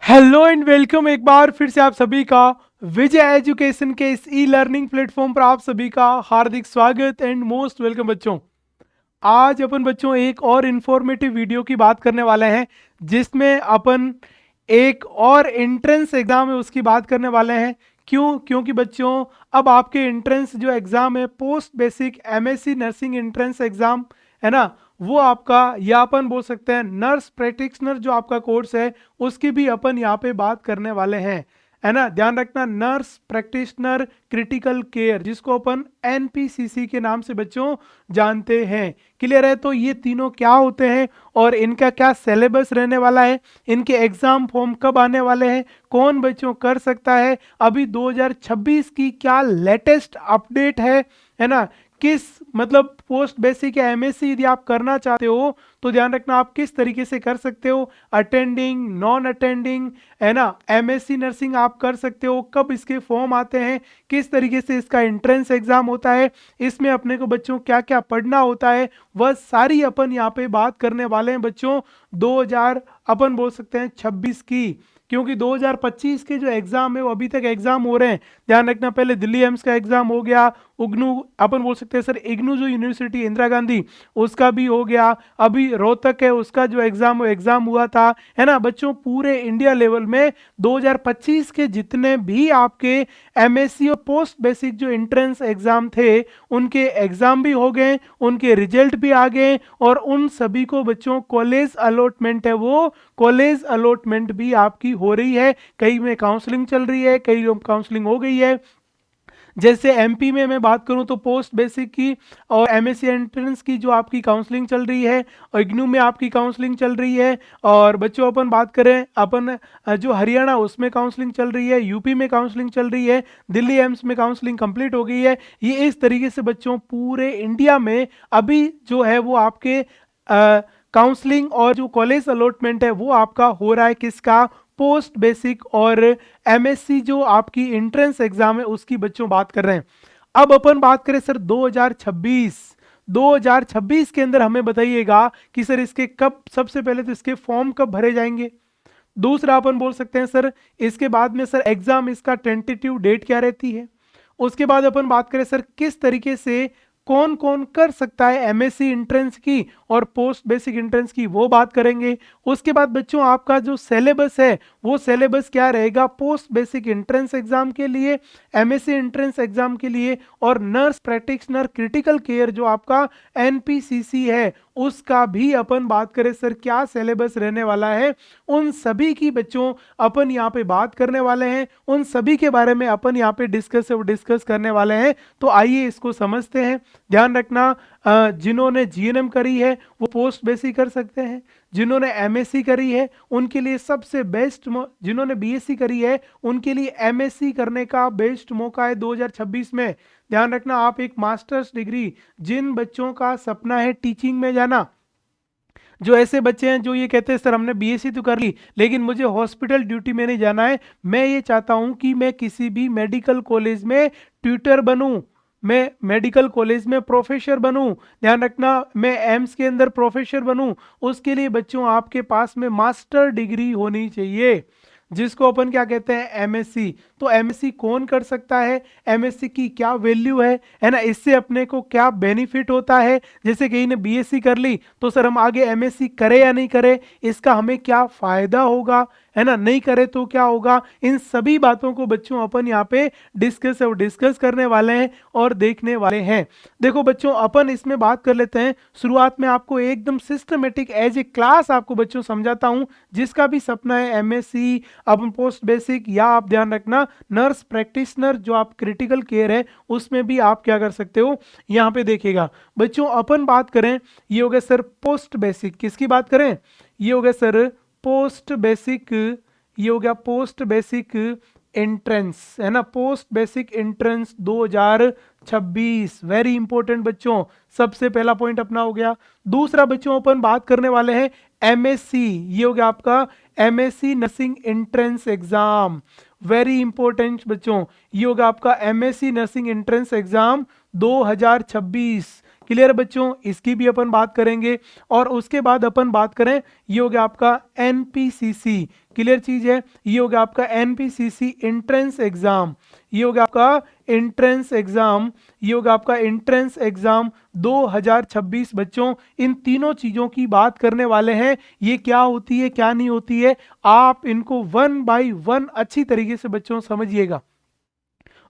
Hello and welcome एक बार फिर से आप सभी का विजय एजुकेशन के इस ई लर्निंग प्लेटफॉर्म पर आप सभी का हार्दिक स्वागत एंड मोस्ट वेलकम बच्चों। आज अपन बच्चों एक और इंफॉर्मेटिव वीडियो की बात करने वाले हैं जिसमें अपन एक और एंट्रेंस एग्जाम है उसकी बात करने वाले हैं। क्योंकि बच्चों अब आपके एंट्रेंस जो एग्जाम है post basic MSc nursing entrance exam है ना, वो आपका या अपन बोल सकते हैं नर्स प्रैक्टिशनर जो आपका कोर्स है उसकी भी अपन यहाँ पे बात करने वाले हैं, है ना। ध्यान रखना, नर्स प्रैक्टिशनर क्रिटिकल केयर जिसको अपन एनपीसीसी के नाम से बच्चों जानते हैं। क्लियर है? तो ये तीनों क्या होते हैं और इनका क्या सिलेबस रहने वाला है, इनके एग्जाम फॉर्म कब आने वाले हैं, कौन बच्चों कर सकता है, अभी 2026 की क्या लेटेस्ट अपडेट है ना। किस मतलब पोस्ट बेसिक या एमएससी यदि आप करना चाहते हो तो ध्यान रखना आप किस तरीके से कर सकते हो, अटेंडिंग नॉन अटेंडिंग है ना। एमएससी नर्सिंग आप कर सकते हो, कब इसके फॉर्म आते हैं, किस तरीके से इसका एंट्रेंस एग्जाम होता है, इसमें अपने को बच्चों क्या क्या पढ़ना होता है, वह सारी अपन यहाँ पे बात करने वाले हैं बच्चों 2000 अपन बोल सकते हैं 26 की। क्योंकि 2025 के जो एग्जाम है वो अभी तक एग्जाम हो रहे हैं। ध्यान रखना, पहले दिल्ली एम्स का एग्जाम हो गया, उगनू अपन बोल सकते हैं सर इग्नू जो यूनिवर्सिटी इंदिरा गांधी उसका भी हो गया, अभी रोहतक है उसका जो एग्जाम हुआ था, है ना बच्चों। पूरे इंडिया लेवल में 2025 के जितने भी आपके एमएससी और पोस्ट बेसिक जो एंट्रेंस एग्जाम थे उनके एग्जाम भी हो गए, उनके रिजल्ट भी आ गए और उन सभी को बच्चों कॉलेज अलॉटमेंट है वो कॉलेज अलॉटमेंट भी आपकी हो रही है। कई में काउंसलिंग चल रही है, कई काउंसलिंग हो गई है। जैसे एमपी में मैं बात करूं तो पोस्ट बेसिक की और एमएससी एंट्रेंस की जो आपकी काउंसलिंग चल रही है और इग्नू में आपकी काउंसलिंग चल रही है। और बच्चों अपन बात करें अपन जो हरियाणा उसमें काउंसलिंग चल रही है, यूपी में काउंसलिंग चल रही है, दिल्ली एम्स में काउंसलिंग कंप्लीट हो गई है। ये इस तरीके से बच्चों पूरे इंडिया में अभी जो है वो आपके काउंसलिंग और जो कॉलेज अलॉटमेंट है वो आपका हो रहा है। किसका? पोस्ट बेसिक और एमएससी जो आपकी एंट्रेंस एग्जाम है उसकी बच्चों बात कर रहे हैं। अब अपन बात करें सर 2026 के अंदर हमें बताइएगा कि सर इसके कब, सबसे पहले तो इसके फॉर्म कब भरे जाएंगे। दूसरा अपन बोल सकते हैं सर इसके बाद में सर एग्जाम इसका टेंटेटिव डेट क्या रहती है। उसके बाद अपन बात करें सर किस तरीके से कौन कौन कर सकता है एमएससी एंट्रेंस की और पोस्ट बेसिक एंट्रेंस की, वो बात करेंगे। उसके बाद बच्चों आपका जो सिलेबस है वो सिलेबस क्या रहेगा पोस्ट बेसिक एंट्रेंस एग्जाम के लिए, एमएससी एंट्रेंस एग्जाम के लिए और नर्स प्रैक्टिशनर क्रिटिकल केयर जो आपका एनपीसीसी है उसका भी अपन बात करें सर क्या सिलेबस रहने वाला है, उन सभी की बच्चों अपन यहाँ पे बात करने वाले हैं, उन सभी के बारे में अपन यहाँ पे डिस्कस करने वाले हैं। तो आइए इसको समझते हैं। ध्यान रखना, जिन्होंने जीएनएम करी है वो पोस्ट बेसिक कर सकते हैं, जिन्होंने एमएससी करी है उनके लिए सबसे बेस्ट, जिन्होंने बीएससी करी है उनके लिए एमएससी करने का बेस्ट मौका है 2026 में। ध्यान रखना, आप एक मास्टर्स डिग्री, जिन बच्चों का सपना है टीचिंग में जाना, जो ऐसे बच्चे हैं जो ये कहते हैं सर हमने बीएससी तो कर ली लेकिन मुझे हॉस्पिटल ड्यूटी में नहीं जाना है, मैं ये चाहता हूं कि मैं किसी भी मेडिकल कॉलेज में ट्यूटर बनूं, मैं मेडिकल कॉलेज में प्रोफेसर बनूं, ध्यान रखना मैं एम्स के अंदर प्रोफेसर बनूं, उसके लिए बच्चों आपके पास में मास्टर डिग्री होनी चाहिए जिसको अपन क्या कहते हैं एमएससी। तो एमएससी कौन कर सकता है, एमएससी की क्या वैल्यू है ना, इससे अपने को क्या बेनिफिट होता है। जैसे कहीं ने बीएससी कर ली तो सर हम आगे एमएससी करें या नहीं करें, इसका हमें क्या फायदा होगा, है ना, नहीं करे तो क्या होगा, इन सभी बातों को बच्चों अपन यहाँ पे डिस्कस करने वाले हैं और देखने वाले हैं। देखो बच्चों अपन इसमें बात कर लेते हैं। शुरुआत में आपको एकदम सिस्टमेटिक एज ए क्लास आपको बच्चों समझाता हूं, जिसका भी सपना है एमएससी अपन पोस्ट बेसिक या आप ध्यान रखना नर्स प्रैक्टिशनर जो आप क्रिटिकल केयर है उसमें भी आप क्या कर सकते हो। यहाँ पे देखिएगा बच्चों अपन बात करें, ये हो गया सर पोस्ट बेसिक, किसकी बात करें, ये हो गया सर पोस्ट बेसिक, ये हो गया पोस्ट बेसिक एंट्रेंस, है ना, post basic entrance 2026, very important बच्चों, सबसे पहला पॉइंट अपना हो गया। दूसरा बच्चों अपन बात करने वाले हैं एमएससी, ये हो गया आपका MSc nursing entrance exam, very important बच्चों, ये होगा आपका MSc nursing entrance exam 2026। Clear है बच्चों, इसकी भी अपन बात करेंगे। और उसके बाद अपन बात करें, ये हो गया आपका एनपीसीसी, क्लियर चीज है, ये हो गया आपका एनपीसीसी एंट्रेंस एग्जाम, ये हो गया आपका एंट्रेंस एग्जाम, ये होगा आपका एंट्रेंस एग्जाम 2026 बच्चों। इन तीनों चीजों की बात करने वाले हैं, ये क्या होती है क्या नहीं होती है, आप इनको वन बाय वन अच्छी तरीके से बच्चों समझिएगा।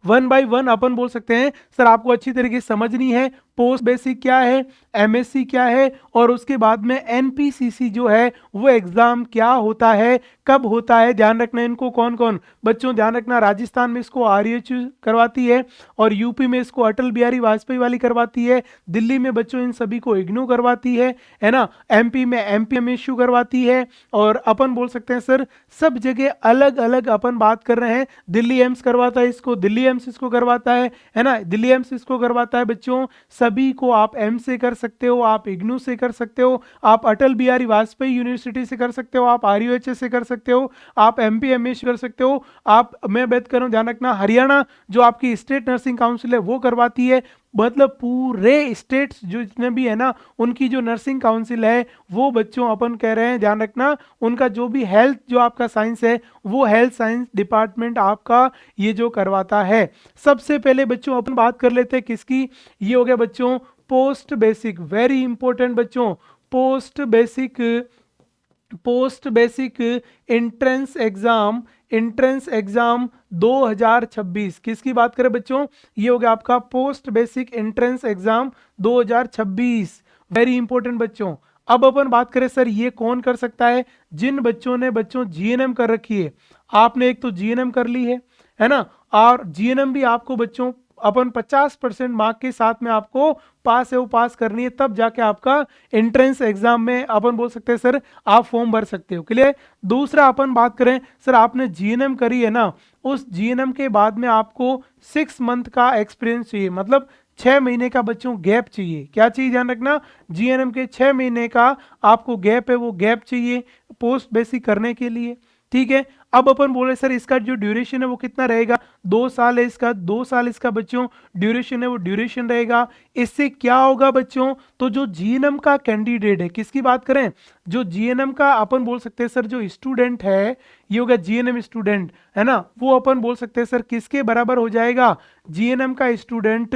वन बाय वन अपन बोल सकते हैं सर आपको अच्छी तरीके से समझनी है, पोस्ट बेसिक क्या है, एमएससी क्या है, और उसके बाद में एनपीसीसी जो है वो एग्जाम क्या होता है, कब होता है, ध्यान रखना इनको कौन कौन बच्चों, ध्यान रखना राजस्थान में इसको आरएच करवाती है, और यूपी में इसको अटल बिहारी वाजपेयी वाली करवाती है, दिल्ली में बच्चों इन सभी को इग्नू करवाती है ना, एमपी में एमपीएमएसयू करवाती है, और अपन बोल सकते हैं सर सब जगह अलग अलग अपन बात कर रहे हैं, दिल्ली एम्स करवाता है इसको, दिल्ली एम्स इसको करवाता है ना, दिल्ली एम्स इसको करवाता है बच्चों। सभी को आप एम्स से कर सकते हो, आप इग्नू से कर सकते हो, आप अटल बिहारी वाजपेयी यूनिवर्सिटी से कर सकते हो, आप आरयूएचएस से कर सकते हो, आप एमपीएमएस कर सकते हो, आप मैं बात कर रहा हूं ध्यान रखना हरियाणा जो आपकी स्टेट नर्सिंग काउंसिल है वो करवाती है, मतलब पूरे स्टेट्स जो जितने भी है ना उनकी जो नर्सिंग काउंसिल है वो बच्चों अपन कह रहे हैं ध्यान रखना उनका जो भी हेल्थ जो आपका साइंस है वो हेल्थ साइंस डिपार्टमेंट आपका ये जो करवाता है। सबसे पहले बच्चों अपन बात कर लेते हैं किसकी, ये हो गया बच्चों पोस्ट बेसिक, वेरी इंपॉर्टेंट बच्चों, पोस्ट बेसिक एंट्रेंस एग्जाम 2026, किसकी बात करें बच्चों, ये हो गया आपका post basic entrance exam 2026, very important बच्चों। अब अपन बात करें सर ये कौन कर सकता है, जिन बच्चों ने बच्चों जीएनएम कर रखी है, आपने एक तो जीएनएम कर ली है ना, और जीएनएम भी आपको बच्चों अपन 50% मार्क के साथ में आपको पास है वो पास करनी है, तब जाके आपका एंट्रेंस एग्जाम में अपन बोल सकते हैं सर आप फॉर्म भर सकते हो, क्लियर। दूसरा अपन बात करें सर आपने जीएनएम करी है ना, उस जीएनएम के बाद में आपको 6 मंथ का एक्सपीरियंस चाहिए, मतलब 6 महीने का बच्चों गैप चाहिए, क्या चाहिए ध्यान रखना, जीएनएम के 6 महीने का आपको गैप है वो गैप चाहिए पोस्ट बेसिक करने के लिए, ठीक है। अब अपन बोले सर इसका जो ड्यूरेशन है वो कितना रहेगा, 2 साल है इसका, 2 साल इसका बच्चों ड्यूरेशन है वो ड्यूरेशन रहेगा। इससे क्या होगा बच्चों, तो जो जीएनएम का कैंडिडेट है, किसकी बात करें, जो जीएनएम का अपन बोल सकते हैं सर जो स्टूडेंट है ये होगा जीएनएम स्टूडेंट है ना, वो अपन बोल सकते हैं सर किसके बराबर हो जाएगा, जीएनएम का स्टूडेंट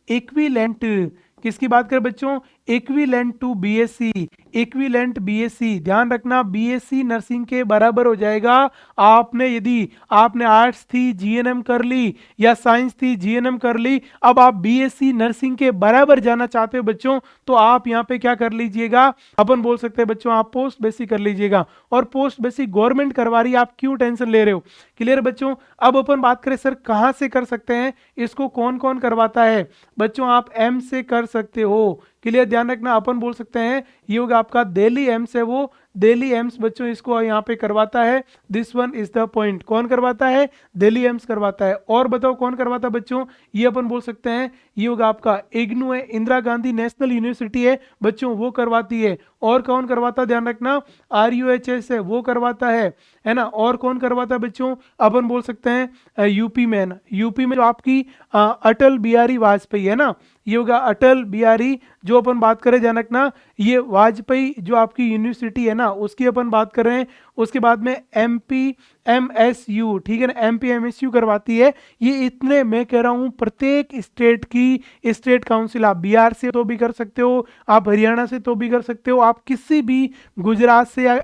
इक्विवेलेंट, किसकी बात करें बच्चों, equivalent to BSc, equivalent BSc, ध्यान रखना बीएससी नर्सिंग के बराबर हो जाएगा। आपने यदि आपने आर्ट्स थी जीएनएम कर ली या साइंस थी जीएनएम कर ली, अब आप बीएससी नर्सिंग के बराबर जाना चाहते हो बच्चों, तो आप यहाँ पे क्या कर लीजिएगा, अपन बोल सकते हैं बच्चों आप पोस्ट बेसिक कर लीजिएगा, और पोस्ट बेसिक गवर्नमेंट करवा रही है, आप क्यों टेंशन ले रहे हो, क्लियर बच्चों। अब अपन बात करें सर कहाँ से कर सकते हैं, इसको कौन कौन करवाता है बच्चों, आप एम से कर सकते हो, क्लियर ध्यान रखना, अपन बोल सकते हैं ये होगा आपका दिल्ली एम्स है वो, दिल्ली एम्स बच्चों इसको यहाँ पे करवाता है, this one is the point, कौन करवाता है, दिल्ली एम्स करवाता है। और बताओ कौन करवाता है बच्चों, ये अपन बोल सकते हैं ये होगा आपका इग्नू है, इंदिरा गांधी नेशनल यूनिवर्सिटी है बच्चों वो करवाती है। और कौन करवाता है ध्यान रखना, आरयूएचएस है वो करवाता है ना। और कौन करवाता है बच्चों, अपन बोल सकते हैं यूपी में है ना, यूपी में जो आपकी अटल बिहारी वाजपेयी है ना, ये होगा अटल बिहारी, जो अपन बात करें ध्यान रखना ये वाजपेयी जो आपकी यूनिवर्सिटी है ना उसकी अपन बात कर रहे हैं। उसके बाद में एमपीएमएसयू, ठीक है ना, एमपीएमएसयू करवाती है। ये इतने मैं कह रहा हूं प्रत्येक स्टेट की स्टेट काउंसिल, आप बिहार से तो भी कर सकते हो, आप हरियाणा से तो भी कर सकते हो, आप किसी भी गुजरात से या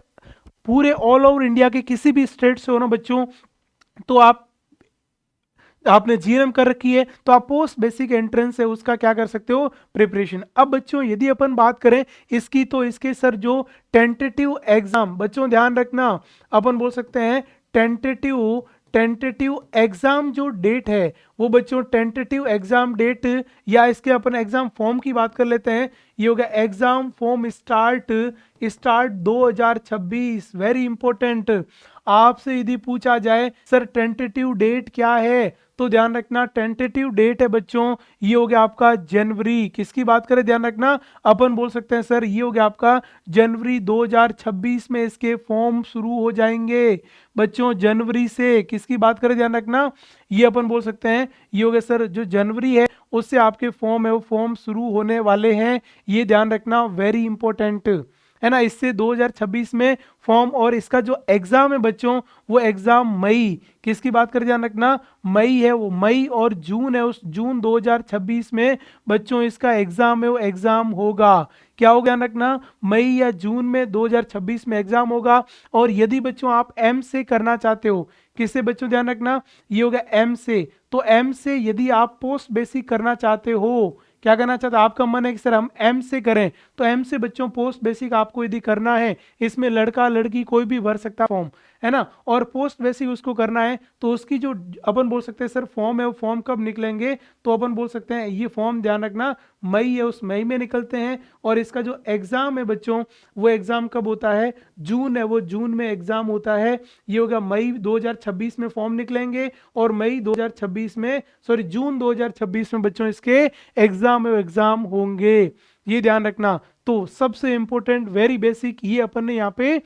पूरे ऑल ओवर इंडिया के किसी भी स्टेट से हो ना बच्चों, तो आपने जीएनएम कर रखी है तो आप पोस्ट बेसिक एंट्रेंस है उसका क्या कर सकते हो, प्रिपरेशन। अब बच्चों यदि अपन बात करें इसकी, तो इसके सर जो टेंटेटिव एग्जाम बच्चों ध्यान रखना, अपन बोल सकते हैं टेंटेटिव एग्जाम जो डेट है वो बच्चों टेंटेटिव एग्जाम डेट, या इसके अपन एग्जाम फॉर्म की बात कर लेते हैं, ये होगा exam form start 2026, very important. आपसे यदि पूछा जाए सर टेंटेटिव डेट क्या है, तो ध्यान रखना टेंटेटिव डेट है बच्चों, ये हो गया आपका जनवरी। किसकी बात करें, ध्यान रखना, अपन बोल सकते हैं सर ये हो गया आपका जनवरी 2026 में इसके फॉर्म शुरू हो जाएंगे बच्चों। जनवरी से किसकी बात करें, ध्यान रखना, ये अपन बोल सकते हैं ये हो गया सर जो जनवरी है उससे आपके फॉर्म है वो फॉर्म शुरू होने वाले हैं, ये ध्यान रखना, वेरी इंपॉर्टेंट है ना। इससे 2026 में फॉर्म, और इसका जो एग्जाम है बच्चों वो एग्जाम मई, किसकी बात करें ध्यान रखना, मई है, वो मई और जून है, उस जून 2026 में बच्चों इसका एग्जाम है वो एग्जाम होगा। क्या हो, ध्यान रखना, मई या जून में 2026 में एग्जाम होगा। और यदि बच्चों आप एम से करना चाहते हो, किससे बच्चों, ध्यान रखना, ये हो गया एम से, तो एम से यदि आप पोस्ट बेसिक करना चाहते हो, क्या करना चाहते हो, आपका मन है कि सर हम एम से करें, तो एम से बच्चों पोस्ट बेसिक आपको यदि करना है, इसमें लड़का लड़की कोई भी भर सकता फॉर्म, है ना। और पोस्ट बेसिक उसको करना है तो उसकी जो अपन बोल सकते हैं सर फॉर्म है वो फॉर्म कब निकलेंगे, तो अपन बोल सकते हैं ये फॉर्म ध्यान रखना मई है उस मई में निकलते हैं। और इसका जो एग्जाम है बच्चों वो एग्जाम कब होता है, जून है वो जून में एग्जाम होता है। ये होगा मई 2026 में फॉर्म निकलेंगे और मई 2026 में, सॉरी जून 2026 में बच्चों इसके एग्जाम है वो एग्जाम होंगे, ये ध्यान रखना। तो सबसे इंपॉर्टेंट वेरी बेसिक ये अपन ने यहाँ पे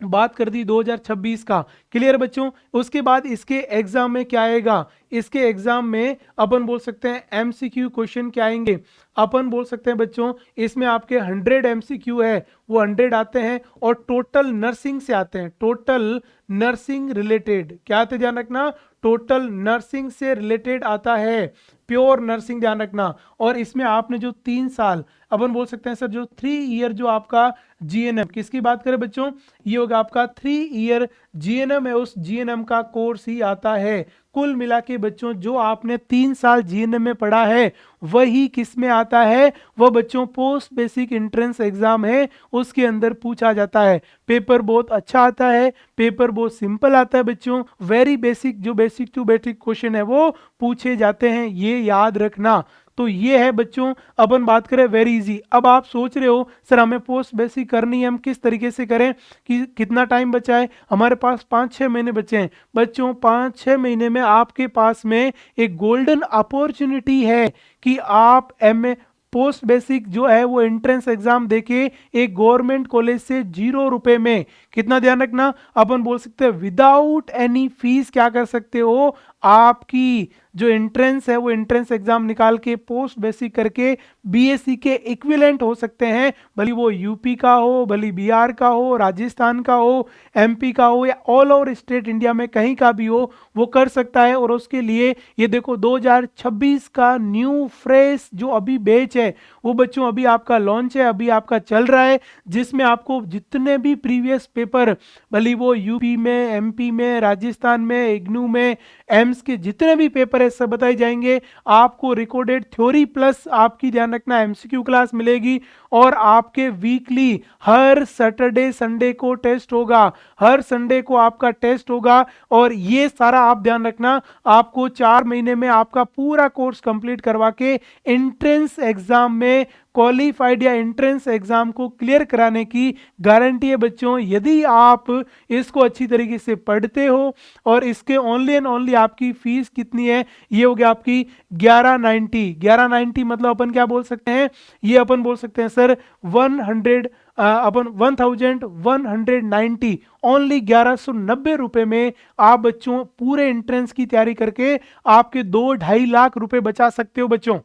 बात कर दी 2026 का, क्लियर है बच्चों। उसके बाद इसके एग्जाम में क्या आएगा, इसके एग्जाम में अपन बोल सकते हैं एमसीक्यू क्वेश्चन क्या आएंगे, अपन बोल सकते हैं बच्चों इसमें आपके 100 एमसीक्यू है वो 100 आते हैं और टोटल नर्सिंग से आते हैं, टोटल नर्सिंग रिलेटेड, क्या आते ध्यान रखना, टोटल नर्सिंग से रिलेटेड आता है, प्योर नर्सिंग ध्यान रखना। और इसमें आपने जो 3 साल अपन बोल सकते हैं सर जो 3 ईयर जो आपका जीएनएम, किसकी बात करें बच्चों, ये होगा आपका 3 ईयर जीएनएम है, उस जीएनएम का कोर्स ही आता है। कुल मिला के बच्चों जो आपने 3 साल जीएनएम में पढ़ा है वही किस में आता है, वह बच्चों पोस्ट बेसिक एंट्रेंस एग्जाम है उसके अंदर पूछा जाता है। पेपर बहुत अच्छा आता है, पेपर बहुत सिंपल आता है बच्चों, वेरी बेसिक, जो बेसिक टू बेसिक क्वेश्चन है वो पूछे जाते हैं, ये याद रखना। तो ये है बच्चों, अपन बात करें वेरी इजी। अब आप सोच रहे हो सर हमें पोस्ट बेसिक करनी है, हम किस तरीके से करें, कि कितना टाइम बचा है, हमारे पास 5-6 महीने बचे हैं बच्चों। 5-6 महीने में आपके पास में एक गोल्डन अपॉर्चुनिटी है कि आप एमए पोस्ट बेसिक जो है वो एंट्रेंस एग्जाम देके एक गवर्नमेंट कॉलेज से 0 रुपए में, कितना ध्यान रखना, अपन बोल सकते हैं विदाउट एनी फीस क्या कर सकते हो, आपकी जो एंट्रेंस है वो एंट्रेंस एग्जाम निकाल के पोस्ट बेसिक करके बीएससी के इक्विवेलेंट हो सकते हैं, भले वो यूपी का हो, भले बिहार का हो, राजस्थान का हो, एमपी का हो, या ऑल ओवर स्टेट इंडिया में कहीं का भी हो, वो कर सकता है। और उसके लिए ये देखो 2026 का न्यू फ्रेश जो अभी बैच है वो बच्चों अभी आपका लॉन्च है, अभी आपका चल रहा है, जिसमें आपको जितने भी प्रीवियस पेपर, भले वो यूपी में, एमपी में, राजस्थान में, इग्नू में, एम्स के जितने भी पेपर है सब बताए जाएंगे। आपको रिकॉर्डेड थ्योरी प्लस आपकी ध्यान रखना एमसीक्यू क्लास मिलेगी, और आपके वीकली हर सैटरडे संडे को टेस्ट होगा, हर संडे को आपका टेस्ट होगा। और ये सारा आप ध्यान रखना, आपको 4 महीने में आपका पूरा कोर्स कंप्लीट करवा के एंट्रेंस एग्जाम में क्वालिफाइड या एंट्रेंस एग्जाम को क्लियर कराने की गारंटी है बच्चों, यदि आप इसको अच्छी तरीके से पढ़ते हो। और इसके ओनली एंड ओनली आपकी फीस कितनी है, ये हो गया आपकी 1190। 1190 मतलब अपन क्या बोल सकते हैं, ये अपन बोल सकते हैं सर 1190 ओनली 1190 रुपए में आप बच्चों पूरे एंट्रेंस की तैयारी करके आपके 2-2.5 लाख रुपए बचा सकते हो बच्चों।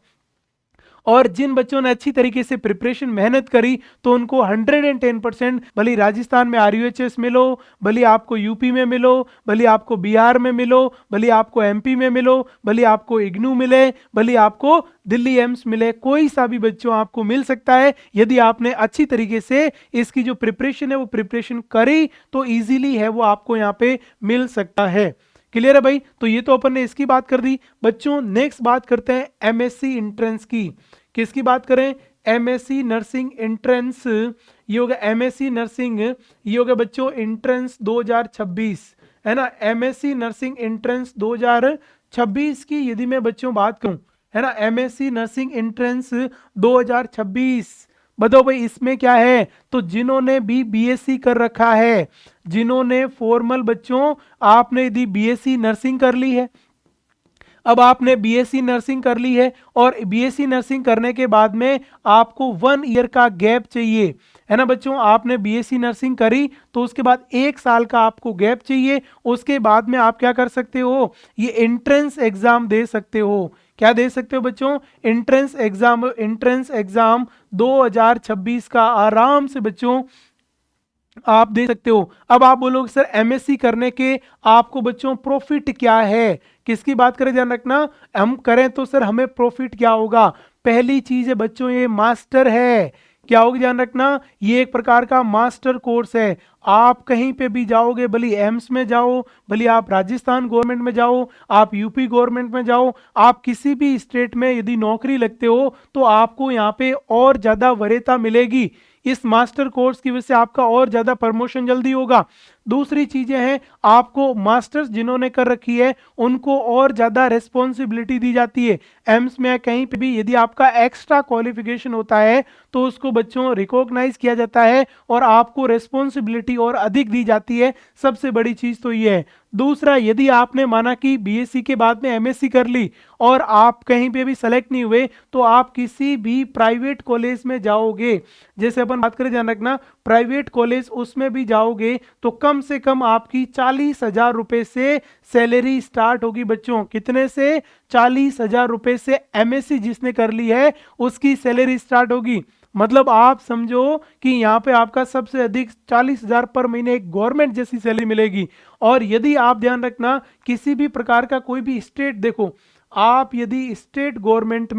और जिन बच्चों ने अच्छी तरीके से प्रिपरेशन मेहनत करी तो उनको 110%, भले राजस्थान में आरयूएचएस मिलो, भले आपको यूपी में मिलो, भले आपको बिहार में मिलो, भले आपको एमपी में मिलो, भले आपको इग्नू मिले, भले आपको दिल्ली एम्स मिले, कोई सा भी बच्चों आपको मिल सकता है यदि आपने अच्छी तरीके से इसकी जो प्रिपरेशन है वो प्रिपरेशन करी तो ईजिली है वो आपको यहाँ पे मिल सकता है। क्लियर है भाई, तो ये तो अपन ने इसकी बात कर दी बच्चों। नेक्स्ट बात करते हैं एमएससी एंट्रेंस की, किसकी बात करें, एमएससी नर्सिंग एंट्रेंस, ये होगा एमएससी नर्सिंग, ये होगा बच्चों एंट्रेंस 2026, है ना। एमएससी नर्सिंग एंट्रेंस 2026 की यदि मैं बच्चों बात करूं, है ना, एमएससी नर्सिंग एंट्रेंस 2026, बताओ भाई इसमें क्या है, तो जिन्होंने भी बीएससी कर रखा है, जिन्होंने फॉर्मल बच्चों आपने यदि बीएससी नर्सिंग कर ली है, अब आपने बीएससी नर्सिंग कर ली है और बीएससी नर्सिंग करने के बाद में आपको 1 ईयर का गैप चाहिए, है ना बच्चों। आपने बीएससी नर्सिंग करी तो उसके बाद 1 साल का आपको गैप चाहिए, उसके बाद में आप क्या कर सकते हो, ये एंट्रेंस एग्जाम दे सकते हो। क्या दे सकते हो बच्चों, एंट्रेंस एग्जाम। एंट्रेंस एग्जाम 2026 का आराम से बच्चों आप दे सकते हो। अब आप बोलोगे सर एमएससी करने के आपको बच्चों प्रॉफिट क्या है, किसकी बात करें ध्यान रखना, हम करें तो सर हमें प्रॉफिट क्या होगा। पहली चीज है बच्चों ये मास्टर है, क्या होगा ध्यान रखना, ये एक प्रकार का मास्टर कोर्स है। आप कहीं पे भी जाओगे, भले एम्स में जाओ, भले आप राजस्थान गवर्नमेंट में जाओ, आप यूपी गवर्नमेंट में जाओ, आप किसी भी स्टेट में यदि नौकरी लगते हो तो आपको यहाँ पे और ज्यादा वरीयता मिलेगी। इस मास्टर कोर्स की वजह से आपका और ज्यादा प्रमोशन जल्दी होगा। दूसरी चीजें हैं, आपको मास्टर्स जिन्होंने कर रखी है उनको और ज्यादा रिस्पॉन्सिबिलिटी दी जाती है। एम्स में कहीं पे भी यदि आपका एक्स्ट्रा क्वालिफिकेशन होता है तो उसको बच्चों रिकॉग्नाइज किया जाता है और आपको रिस्पॉन्सिबिलिटी और अधिक दी जाती है। सबसे बड़ी चीज तो ये है। दूसरा, यदि आपने माना कि बीएससी के बाद में एमएससी कर ली और आप कहीं पे भी सेलेक्ट नहीं हुए तो आप किसी भी प्राइवेट कॉलेज में जाओगे, जैसे अपन बात करें ध्यान रखना, प्राइवेट कॉलेज उसमें भी जाओगे तो कम से कम आपकी 40,000 रुपए से सैलरी स्टार्ट होगी बच्चों। कितने से, 40,000 रुपए से एमएससी जिसने कर ली है उसकी सैलरी स्टार्ट होगी। मतलब आप समझो कि यहाँ पे आपका सबसे अधिक 40,000 पर महीने एक गवर्नमेंट जैसी सैलरी मिलेगी। और यदि आप ध्यान रखना किसी भी प्रकार का कोई भी स्टेट देखो, आप यदि स्टेट गवर्नमेंट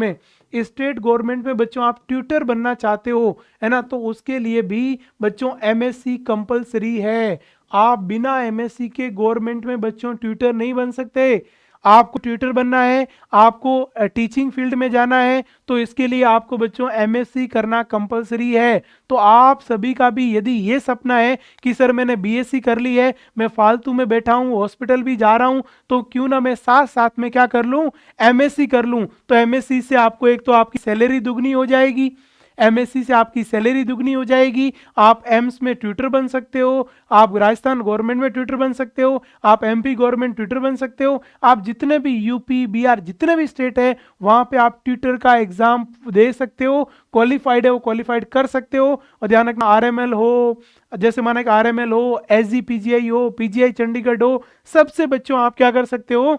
में बच्चों आप ट्यूटर बनना चाहते हो, है ना, तो उसके लिए भी बच्चों एमएससी कंपलसरी है। आप बिना एमएससी के गवर्नमेंट में बच्चों ट्यूटर नहीं बन सकते। आपको ट्यूटर बनना है, आपको टीचिंग फील्ड में जाना है तो इसके लिए आपको बच्चों एमएससी करना कंपलसरी है। तो आप सभी का भी यदि ये सपना है कि सर मैंने बीएससी कर ली है, मैं फालतू में बैठा हूँ, हॉस्पिटल भी जा रहा हूँ, तो क्यों ना मैं साथ साथ में क्या कर लूँ, एमएससी कर लूँ। तो एमएससी से आपको एक तो आपकी सैलरी दुगनी हो जाएगी, एमएससी से आपकी सैलरी दुगनी हो जाएगी, आप एम्स में ट्यूटर बन सकते हो, आप राजस्थान गवर्नमेंट में ट्यूटर बन सकते हो, आप एमपी गवर्नमेंट ट्यूटर बन सकते हो, आप जितने भी यूपी बिहार जितने भी स्टेट है वहां पे आप ट्यूटर का एग्जाम दे सकते हो। क्वालिफाइड है वो क्वालिफाइड कर सकते हो। और ध्यान रखना आरएमएल हो, जैसे माना कि आरएमएल हो, एसजी पीजीआई हो, पीजीआई चंडीगढ़ हो, सबसे बच्चों आप क्या कर सकते हो,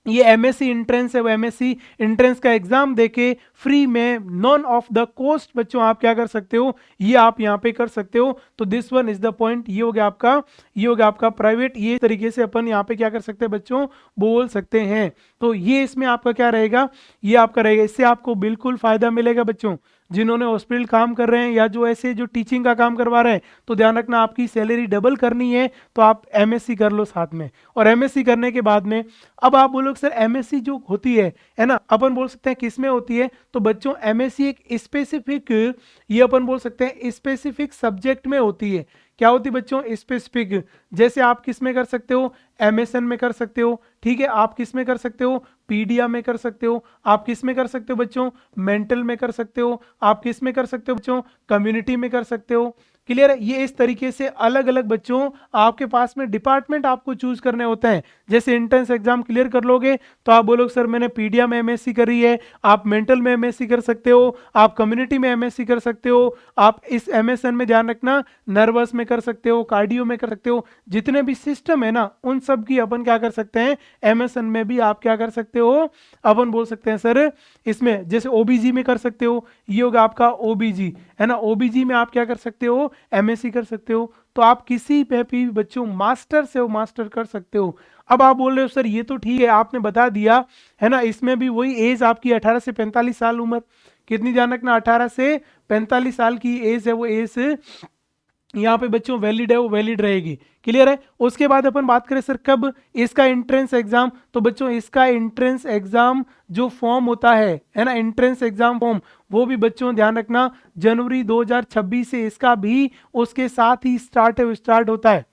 ये एमएससी एंट्रेंस है वो एमएससी एंट्रेंस का एग्जाम देके फ्री में नॉन ऑफ द कॉस्ट बच्चों आप क्या कर सकते हो, ये आप यहाँ पे कर सकते हो। तो this one is the point, ये हो गया आपका, ये हो गया आपका प्राइवेट। ये तरीके से अपन यहाँ पे क्या कर सकते हैं बच्चों, बोल सकते हैं। तो ये इसमें आपका क्या रहेगा, ये आपका रहेगा। इससे आपको बिल्कुल फायदा मिलेगा बच्चों जिन्होंने हॉस्पिटल काम कर रहे हैं या जो ऐसे जो टीचिंग का काम करवा रहे हैं। तो ध्यान रखना आपकी सैलरी डबल करनी है तो आप एमएससी कर लो साथ में। और एमएससी करने के बाद में अब आप बोलो सर एमएससी जो होती है ना, अपन बोल सकते हैं किस में होती है, तो बच्चों एमएससी एक स्पेसिफिक, ये अपन बोल सकते हैं स्पेसिफिक सब्जेक्ट में होती है। क्या होती है बच्चों, स्पेसिफिक। जैसे आप किस में कर सकते हो, एमएसएन में कर सकते हो, ठीक है, आप किस में कर सकते हो, पीडिया में कर सकते हो, आप किस में कर सकते हो बच्चों, मेंटल में कर सकते हो, आप किस में कर सकते हो बच्चों, कम्युनिटी में कर सकते हो। क्लियर है, ये इस तरीके से अलग अलग बच्चों आपके पास में डिपार्टमेंट आपको चूज करने होते हैं। जैसे एंट्रेंस एग्जाम क्लियर कर लोगे तो आप बोलोगे सर मैंने पीडिया में एमएससी करी है, आप मेंटल में एमएससी कर सकते हो, आप कम्युनिटी में एमएससी कर सकते हो, आप इस एमएसएन में ध्यान रखना नर्वस में कर सकते हो, कार्डियो में कर सकते हो, जितने भी सिस्टम है ना उन सब की अपन क्या कर सकते हैं, एमएसएन में भी आप क्या कर सकते हो, अपन बोल सकते हैं सर इसमें जैसे ओबीजी में कर सकते हो, ये होगा आपका ओबीजी, है ना, ओबीजी में आप क्या कर सकते हो, एमएससी कर सकते हो। तो आप किसी पे भी बच्चों मास्टर से वो मास्टर कर सकते हो। अब आप बोल रहे हो सर ये तो ठीक है आपने बता दिया, है ना, इसमें भी वही एज आपकी 18 से 45 साल उम्र, कितनी ध्यान रखना, 18 से 45 साल की एज है, वो एज यहाँ पे बच्चों वैलिड है, वो वैलिड रहेगी। क्लियर है। उसके बाद अपन बात करें सर कब इसका एंट्रेंस एग्जाम, तो बच्चों इसका एंट्रेंस एग्जाम जो फॉर्म होता है ना, एंट्रेंस एग्जाम फॉर्म, वो भी बच्चों ध्यान रखना जनवरी 2026 से इसका भी उसके साथ ही स्टार्ट होता है।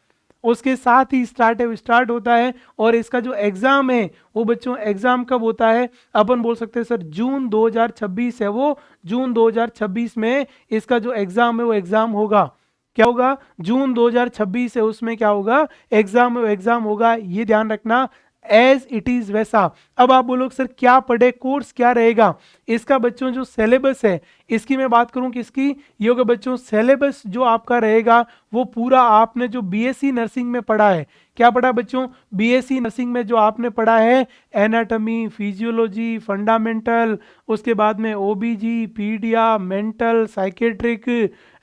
उसके साथ ही स्टार्ट होता है। और इसका जो एग्जाम है वो बच्चों एग्जाम कब होता है, अपन बोल सकते हैं सर जून 2026 है वो, जून 2026 में इसका जो एग्जाम है वो एग्जाम होगा। क्या होगा, जून 2026 है उसमें क्या होगा, एग्जाम होगा, ये ध्यान रखना। एज इट इज वैसा। अब आप बोलो सर क्या पढ़े, कोर्स क्या रहेगा इसका, बच्चों जो सिलेबस है इसकी मैं बात करूं किसकी, ये होगा बच्चों सिलेबस जो आपका रहेगा वो पूरा आपने जो बीएससी नर्सिंग में पढ़ा है, क्या पढ़ा बच्चों, बीएससी नर्सिंग में जो आपने पढ़ा है एनाटॉमी, फिजियोलॉजी, फंडामेंटल, उसके बाद में ओबीजी, पीडिया, मेंटल, साइकेट्रिक,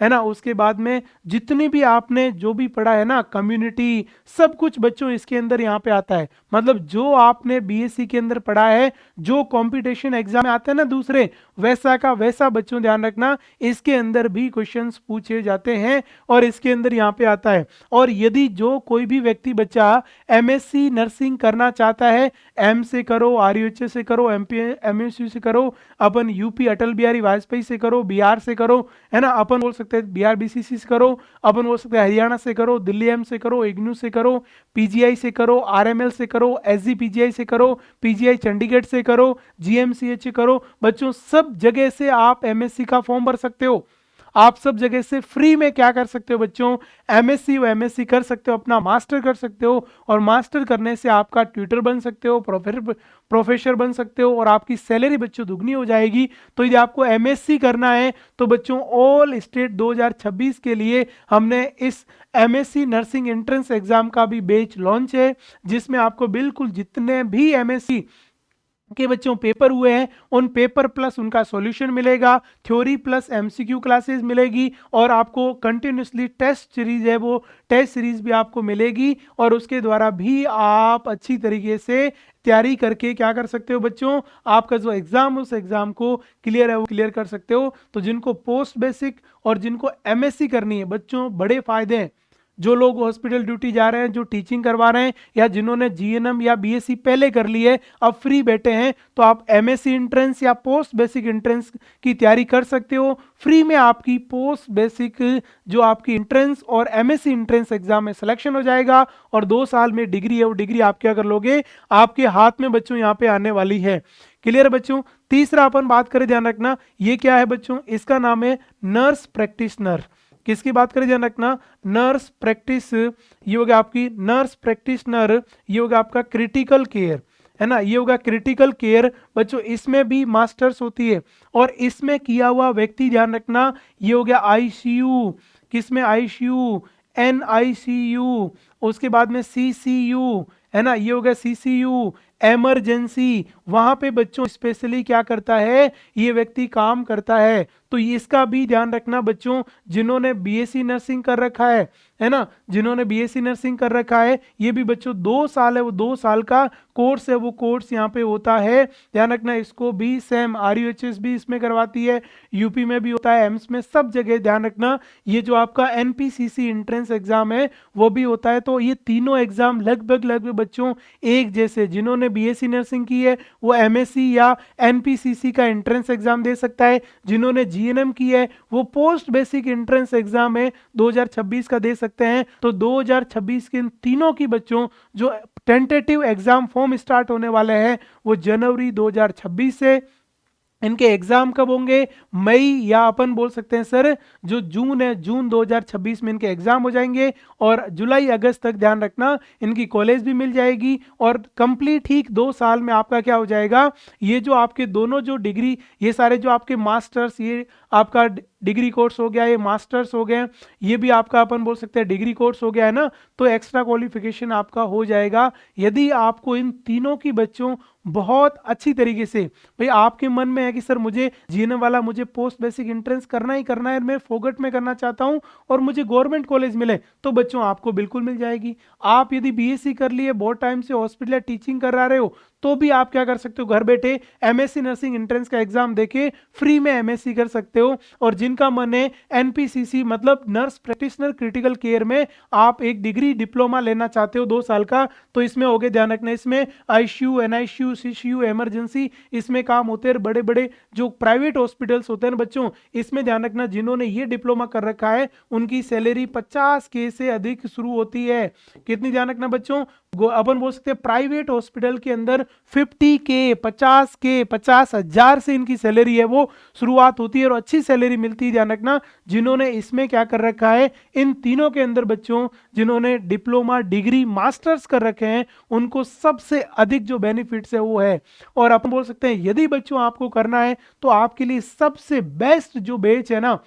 है ना, उसके बाद में जितनी भी आपने जो भी पढ़ा है ना, कम्युनिटी, सब कुछ बच्चों इसके अंदर यहाँ पे आता है। मतलब जो आपने बीएससी के अंदर पढ़ा है, जो कंपटीशन एग्जाम में आते हैं ना दूसरे, वैसा का वैसा बच्चों ध्यान रखना इसके अंदर भी क्वेश्चंस पूछे जाते हैं और इसके अंदर यहाँ पे आता है। और यदि जो कोई भी व्यक्ति बच्चा एमएससी नर्सिंग करना चाहता है, एम से करो, आरयूएचएस से करो, एमएसयू से करो, अपन यूपी अटल बिहारी वाजपेयी से करो, बिहार से करो, है ना, अपन बोल सकते हैं बिहार बीसीसी से करो, अपन बोल सकते हैं हरियाणा से करो, दिल्ली एम से करो, इग्नू से करो, पीजीआई से करो, आरएमएल से करो, एसजी पीजीआई से करो, पीजीआई चंडीगढ़ से करो, जीएमसीएच से करो, बच्चों सब जगह से आप एमएससी का फॉर्म भर सकते हो। आप सब जगह से फ्री में क्या कर सकते हो बच्चों, एमएससी व एमएससी कर सकते हो, अपना मास्टर कर सकते हो, और मास्टर करने से आपका ट्यूटर बन सकते हो, प्रोफेसर बन सकते हो, और आपकी सैलरी बच्चों दुगनी हो जाएगी। तो यदि आपको एमएससी करना है तो बच्चों ऑल स्टेट 2026 के लिए हमने इस एमएससी नर्सिंग एंट्रेंस एग्जाम का भी बैच लॉन्च है, जिसमें आपको बिल्कुल जितने भी एमएससी के बच्चों पेपर हुए हैं उन पेपर प्लस उनका सॉल्यूशन मिलेगा, थ्योरी प्लस एमसीक्यू क्लासेस मिलेगी, और आपको कंटिन्यूसली टेस्ट सीरीज है वो टेस्ट सीरीज भी आपको मिलेगी, और उसके द्वारा भी आप अच्छी तरीके से तैयारी करके क्या कर सकते हो बच्चों, आपका जो एग्जाम उस एग्जाम को क्लियर है वो क्लियर कर सकते हो। तो जिनको पोस्ट बेसिक और जिनको एमएससी करनी है बच्चों, बड़े फायदे हैं। जो लोग हॉस्पिटल ड्यूटी जा रहे हैं, जो टीचिंग करवा रहे हैं, या जिन्होंने जीएनएम या बीएससी पहले कर ली है अब फ्री बैठे हैं, तो आप एमएससी एंट्रेंस या पोस्ट बेसिक एंट्रेंस की तैयारी कर सकते हो। फ्री में आपकी पोस्ट बेसिक जो आपकी एंट्रेंस और एमएससी एंट्रेंस एग्जाम में सिलेक्शन हो जाएगा, और 2 साल में डिग्री है वो डिग्री आप क्या कर लोगे, आपके हाथ में बच्चों यहाँ पे आने वाली है। क्लियर है बच्चों। तीसरा अपन बात करें, ध्यान रखना, ये क्या है बच्चों, इसका नाम है नर्स प्रैक्टिशनर। किसकी बात करें, ध्यान रखना, नर्स प्रैक्टिस, ये होगा आपकी नर्स प्रैक्टिशनर, ये होगा आपका क्रिटिकल केयर, है ना, ये होगा क्रिटिकल केयर बच्चों। इसमें भी मास्टर्स होती है, और इसमें किया हुआ व्यक्ति ध्यान रखना, ये हो गया आईसीयू, किसमें आईसीयू, एनआईसीयू, उसके बाद में सीसीयू, है ना, ये हो गया सीसीयू, इमरजेंसी, वहां पे बच्चों स्पेशली क्या करता है ये व्यक्ति काम करता है। तो इसका भी ध्यान रखना बच्चों, जिन्होंने बीएससी नर्सिंग कर रखा है ना, जिन्होंने बीएससी नर्सिंग कर रखा है, ये भी बच्चों 2 साल है वो 2 साल का कोर्स है, वो कोर्स यहाँ पे होता है, ध्यान रखना। इसको भी सेम आरयूएचएस भी इसमें करवाती है, यूपी में भी होता है, एम्स में, सब जगह ध्यान रखना। ये जो आपका एनपीसीसी एंट्रेंस एग्जाम है वो भी होता है। तो ये तीनों एग्जाम लगभग बच्चों एक जैसे, जिन्होंने बीएससी नर्सिंग की है वो एमएससी या एनपीसीसी का एंट्रेंस एग्जाम दे सकता है, जिन्होंने जीएनएम की है वो पोस्ट बेसिक एंट्रेंस एग्जाम है 2026 का दे सकते हैं। तो 2026 के इन तीनों की बच्चों जो टेंटेटिव एग्जाम फॉर्म स्टार्ट होने वाले हैं वो जनवरी 2026 से, इनके एग्जाम कब होंगे, मई या अपन बोल सकते हैं सर जो जून है, जून 2026 में इनके एग्जाम हो जाएंगे, और जुलाई अगस्त तक ध्यान रखना इनकी कॉलेज भी मिल जाएगी, और कंप्लीट ठीक 2 साल में आपका क्या हो जाएगा, ये जो आपके दोनों जो डिग्री, ये सारे जो आपके मास्टर्स, ये आपका डिग्री कोर्स हो गया, ये मास्टर्स हो गए, ये भी आपका अपन बोल सकते हैं डिग्री कोर्स हो गया, है ना। तो एक्स्ट्रा क्वालिफिकेशन आपका हो जाएगा यदि आपको इन तीनों की बच्चों बहुत अच्छी तरीके से, भाई आपके मन में है कि सर मुझे जीएनएम वाला मुझे पोस्ट बेसिक एंट्रेंस करना ही करना है, मैं फोगट में करना चाहता हूं और मुझे गवर्नमेंट कॉलेज मिले, तो बच्चों आपको बिल्कुल मिल जाएगी। आप यदि बीएससी कर लिए, बहुत टाइम से हॉस्पिटल टीचिंग कर रहे हो, तो भी आप क्या कर सकते हो, घर बैठे एमएससी नर्सिंग एंट्रेंस का एग्जाम देके फ्री में एमएससी कर सकते हो। और जिनका मन है एनपीसीसी मतलब नर्स प्रैक्टिशनर क्रिटिकल केयर में आप एक डिग्री डिप्लोमा लेना चाहते हो 2 साल का, तो इसमें हो गए, ध्यान रखना, इसमें ICU, NICU, ICU, CCU, emergency, इसमें काम होते हैं। बड़े बड़े जो प्राइवेट हॉस्पिटल्स होते हैं ना बच्चों, इसमें ध्यान रखना, जिन्होंने ये डिप्लोमा कर रखा है उनकी सैलरी 50K से अधिक शुरू होती है। कितनी, ध्यान रखना बच्चों, अपन बोल सकते हैं प्राइवेट हॉस्पिटल के अंदर 50K, 50K, 50,000 से इनकी सैलरी है वो शुरुआत होती है और अच्छी सैलरी मिलती है। ध्यान रखना, जिन्होंने इसमें क्या कर रखा है, इन तीनों के अंदर बच्चों जिन्होंने डिप्लोमा, डिग्री, मास्टर्स कर रखे हैं उनको सबसे अधिक जो बेनिफिट्स है वो है। और अपन बोल सकते हैं यदि बच्चों आपको करना है तो आपके लिए सबसे बेस्ट जो बैच है ना,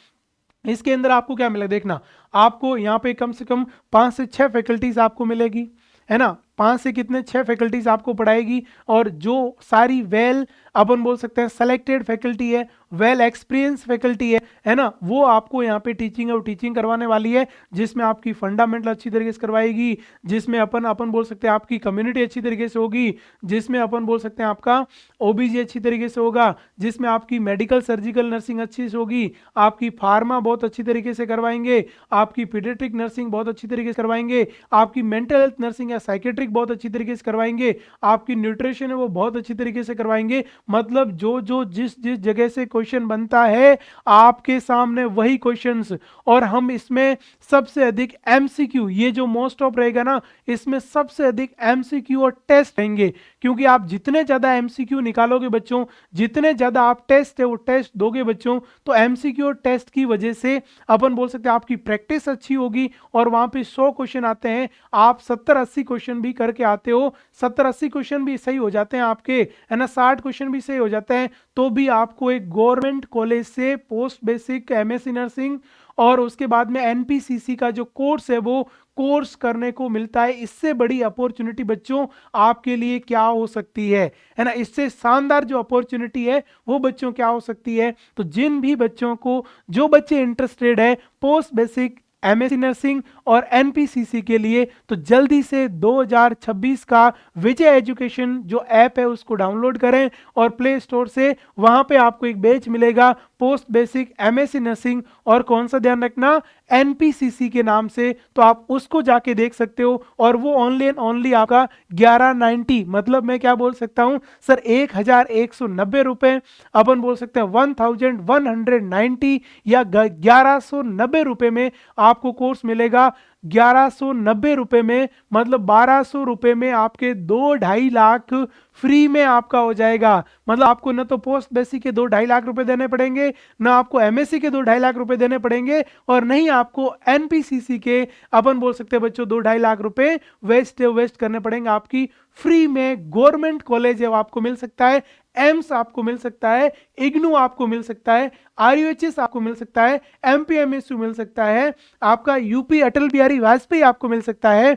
इसके अंदर आपको क्या मिलेगा, देखना आपको यहाँ पे कम से कम 5 से 6 फैकल्टीज आपको मिलेगी, है ना, 5 से कितने 6 फैकल्टीज आपको पढ़ाएगी। और जो सारी वेल अपन बोल सकते हैं सेलेक्टेड फैकल्टी है, वेल एक्सपीरियंस फैकल्टी है ना, वो आपको यहाँ पे टीचिंग और टीचिंग करवाने वाली है, जिसमें आपकी फंडामेंटल अच्छी तरीके से करवाएगी, जिसमें अपन बोल सकते हैं आपकी कम्युनिटी अच्छी तरीके से होगी, जिसमें अपन बोल सकते हैं आपका ओबीजी अच्छी तरीके से होगा, जिसमें आपकी मेडिकल सर्जिकल नर्सिंग अच्छी से होगी, आपकी फार्मा बहुत अच्छी तरीके से करवाएंगे, आपकी पीडियाट्रिक नर्सिंग बहुत अच्छी तरीके से करवाएंगे, आपकी मेंटल हेल्थ नर्सिंग या साइकेट्रिक बहुत अच्छी तरीके से करवाएंगे, आपकी न्यूट्रिशन है वो बहुत अच्छी तरीके से करवाएंगे। मतलब जो जो जिस जिस जगह से क्वेश्चन बनता है आपके सामने वही क्वेश्चंस। और हम इसमें सबसे अधिक एमसीक्यू, ये जो मोस्ट ऑफ रहेगा ना, इसमें सबसे अधिक एमसीक्यू और टेस्ट रहेंगे, क्योंकि आप जितने ज्यादा एमसीक्यू निकालोगे बच्चों, जितने ज्यादा आप टेस्ट है वो टेस्ट दोगे बच्चों, तो एमसीक्यू और टेस्ट की वजह से अपन बोल सकते हैं आपकी प्रैक्टिस अच्छी होगी। और वहां पे 100 क्वेश्चन आते हैं, आप 70-80 क्वेश्चन भी करके आते हो, 70-80 क्वेश्चन भी सही हो जाते हैं आपके, है ना, 60 क्वेश्चन भी सही हो जाते हैं, तो भी आपको एक गवर्नमेंट कॉलेज से पोस्ट बेसिक एमएससी नर्सिंग और उसके बाद में एनपीसीसी का जो कोर्स है वो कोर्स करने को मिलता है। इससे बड़ी अपॉर्चुनिटी बच्चों आपके लिए क्या हो सकती है ना, इससे शानदार जो अपॉर्चुनिटी है वो बच्चों क्या हो सकती है। तो जिन भी बच्चों को, जो बच्चे इंटरेस्टेड है पोस्ट बेसिक एमएससी नर्सिंग और एनपीसीसी के लिए, तो जल्दी से 2026 का विजय एजुकेशन जो ऐप है उसको डाउनलोड करें और प्ले स्टोर से वहां पे आपको एक बैच मिलेगा पोस्ट बेसिक एमएससी नर्सिंग और कौन सा, ध्यान रखना, एनपीसीसी के नाम से, तो आप उसको जाके देख सकते हो। और वो ओनली एंड ओनली आपका 1190, मतलब मैं क्या बोल सकता हूं सर, 1190 रुपए, अपन बोल सकते हैं 1190 या 1190 रुपए में आपको कोर्स मिलेगा। 1190 रुपए में मतलब 1200 रुपए में आपके 2-2.5 लाख फ्री में आपका हो जाएगा। मतलब आपको न तो पोस्ट बेसिक के 2-2.5 लाख रुपए देने पड़ेंगे, ना आपको एमएससी के 2-2.5 लाख रुपए देने पड़ेंगे, और नहीं आपको एनपीसीसी के अपन बोल सकते हैं बच्चों 2-2.5 लाख रुपए वेस्ट करने पड़ेंगे। आपकी फ्री में गवर्नमेंट कॉलेज है वो आपको मिल सकता है, एम्स आपको मिल सकता है, इग्नू आपको मिल सकता है, आरयूएचएस आपको मिल सकता है, एमपीएमएसयू मिल सकता है, आपका यूपी अटल बिहारी वाजपेयी आपको मिल सकता है,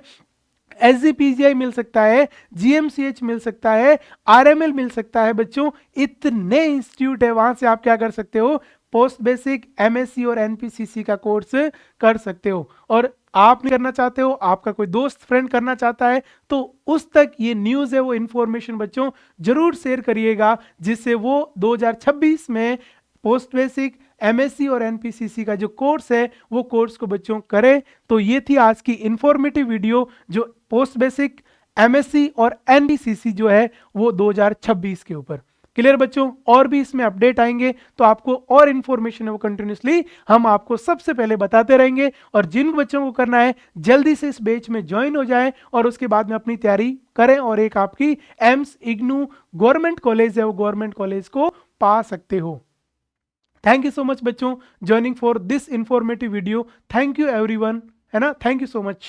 एसजीपीजीआई मिल सकता है, जीएमसीएच मिल सकता है, आरएमएल मिल सकता है बच्चों। इतने इंस्टीट्यूट है, वहां से आप क्या कर सकते हो, पोस्ट बेसिक एमएससी और एनपीसीसी का कोर्स कर सकते हो। और आप नहीं करना चाहते हो, आपका कोई दोस्त फ्रेंड करना चाहता है, तो उस तक ये न्यूज़ है वो इन्फॉर्मेशन बच्चों जरूर शेयर करिएगा, जिससे वो 2026 में पोस्ट बेसिक एमएससी और एनपीसीसी का जो कोर्स है वो कोर्स को बच्चों करें। तो ये थी आज की इंफॉर्मेटिव वीडियो जो पोस्ट बेसिक एमएससी और एनपीसीसी जो है वो 2026 के ऊपर। क्लियर बच्चों, और भी इसमें अपडेट आएंगे तो आपको और इन्फॉर्मेशन है वो कंटिन्यूसली हम आपको सबसे पहले बताते रहेंगे। और जिन बच्चों को करना है जल्दी से इस बैच में ज्वाइन हो जाएं और उसके बाद में अपनी तैयारी करें और एक आपकी एम्स इग्नू गवर्नमेंट कॉलेज है वो गवर्नमेंट कॉलेज को पा सकते हो। थैंक यू सो मच बच्चों joining for this informative video. Thank you everyone, है ना, थैंक यू सो मच।